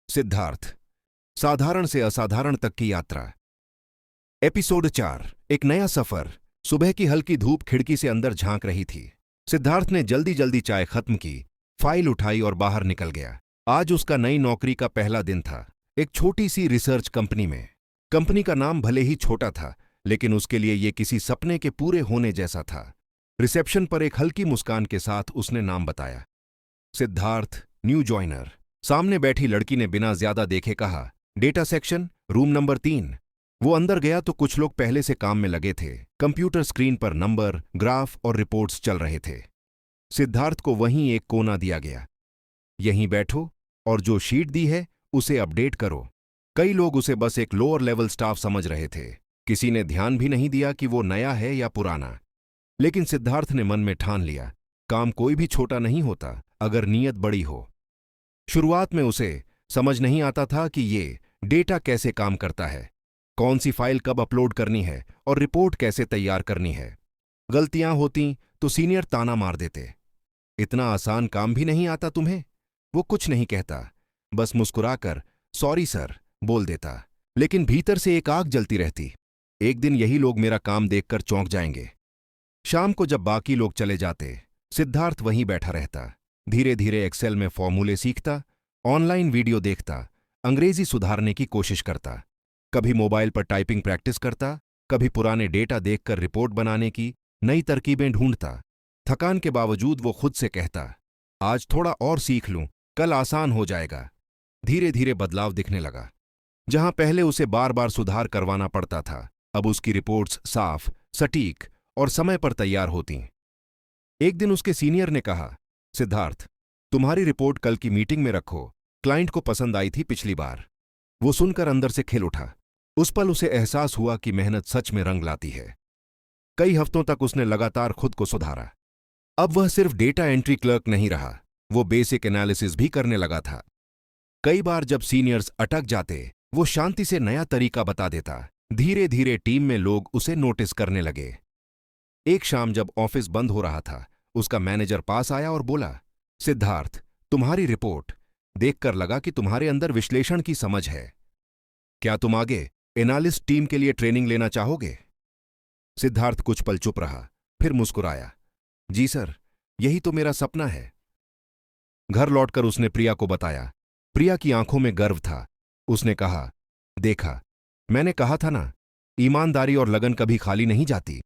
सिद्धार्थ, साधारण से असाधारण तक की यात्रा। एपिसोड 4। एक नया सफर। सुबह की हल्की धूप खिड़की से अंदर झांक रही थी। सिद्धार्थ ने जल्दी जल्दी चाय खत्म की, फाइल उठाई और बाहर निकल गया। आज उसका नई नौकरी का पहला दिन था, एक छोटी सी रिसर्च कंपनी में। कंपनी का नाम भले ही छोटा था, लेकिन उसके लिए ये किसी सपने के पूरे होने जैसा था। रिसेप्शन पर एक हल्की मुस्कान के साथ उसने नाम बताया, सिद्धार्थ, न्यू ज्वाइनर। सामने बैठी लड़की ने बिना ज्यादा देखे कहा, डेटा सेक्शन, रूम नंबर 3। वो अंदर गया तो कुछ लोग पहले से काम में लगे थे। कंप्यूटर स्क्रीन पर नंबर, ग्राफ और रिपोर्ट्स चल रहे थे। सिद्धार्थ को वहीं एक कोना दिया गया। यहीं बैठो और जो शीट दी है उसे अपडेट करो। कई लोग उसे बस एक लोअर लेवल स्टाफ समझ रहे थे। किसी ने ध्यान भी नहीं दिया कि वो नया है या पुराना। लेकिन सिद्धार्थ ने मन में ठान लिया, काम कोई भी छोटा नहीं होता अगर नीयत बड़ी हो। शुरुआत में उसे समझ नहीं आता था कि ये डेटा कैसे काम करता है, कौन सी फाइल कब अपलोड करनी है और रिपोर्ट कैसे तैयार करनी है। गलतियां होती तो सीनियर ताना मार देते, इतना आसान काम भी नहीं आता तुम्हें। वो कुछ नहीं कहता, बस मुस्कुराकर सॉरी सर बोल देता। लेकिन भीतर से एक आग जलती रहती, एक दिन यही लोग मेरा काम देखकर चौंक जाएंगे। शाम को जब बाकी लोग चले जाते, सिद्धार्थ वहीं बैठा रहता। धीरे धीरे एक्सेल में फॉर्मूले सीखता, ऑनलाइन वीडियो देखता, अंग्रेजी सुधारने की कोशिश करता। कभी मोबाइल पर टाइपिंग प्रैक्टिस करता, कभी पुराने डेटा देखकर रिपोर्ट बनाने की नई तरकीबें ढूंढता। थकान के बावजूद वो खुद से कहता, आज थोड़ा और सीख लूं, कल आसान हो जाएगा। धीरे धीरे बदलाव दिखने लगा। जहां पहले उसे बार बार सुधार करवाना पड़ता था, अब उसकी रिपोर्ट्स साफ, सटीक और समय पर तैयार होती। एक दिन उसके सीनियर ने कहा, सिद्धार्थ, तुम्हारी रिपोर्ट कल की मीटिंग में रखो, क्लाइंट को पसंद आई थी पिछली बार। वो सुनकर अंदर से खिल उठा। उस पल उसे एहसास हुआ कि मेहनत सच में रंग लाती है। कई हफ्तों तक उसने लगातार खुद को सुधारा। अब वह सिर्फ डेटा एंट्री क्लर्क नहीं रहा, वो बेसिक एनालिसिस भी करने लगा था। कई बार जब सीनियर्स अटक जाते, वो शांति से नया तरीका बता देता। धीरे धीरे टीम में लोग उसे नोटिस करने लगे। एक शाम जब ऑफिस बंद हो रहा था, उसका मैनेजर पास आया और बोला, सिद्धार्थ, तुम्हारी रिपोर्ट देखकर लगा कि तुम्हारे अंदर विश्लेषण की समझ है। क्या तुम आगे एनालिस्ट टीम के लिए ट्रेनिंग लेना चाहोगे? सिद्धार्थ कुछ पल चुप रहा, फिर मुस्कुराया, जी सर, यही तो मेरा सपना है। घर लौटकर उसने प्रिया को बताया। प्रिया की आंखों में गर्व था। उसने कहा, देखा, मैंने कहा था ना, ईमानदारी और लगन कभी खाली नहीं जाती।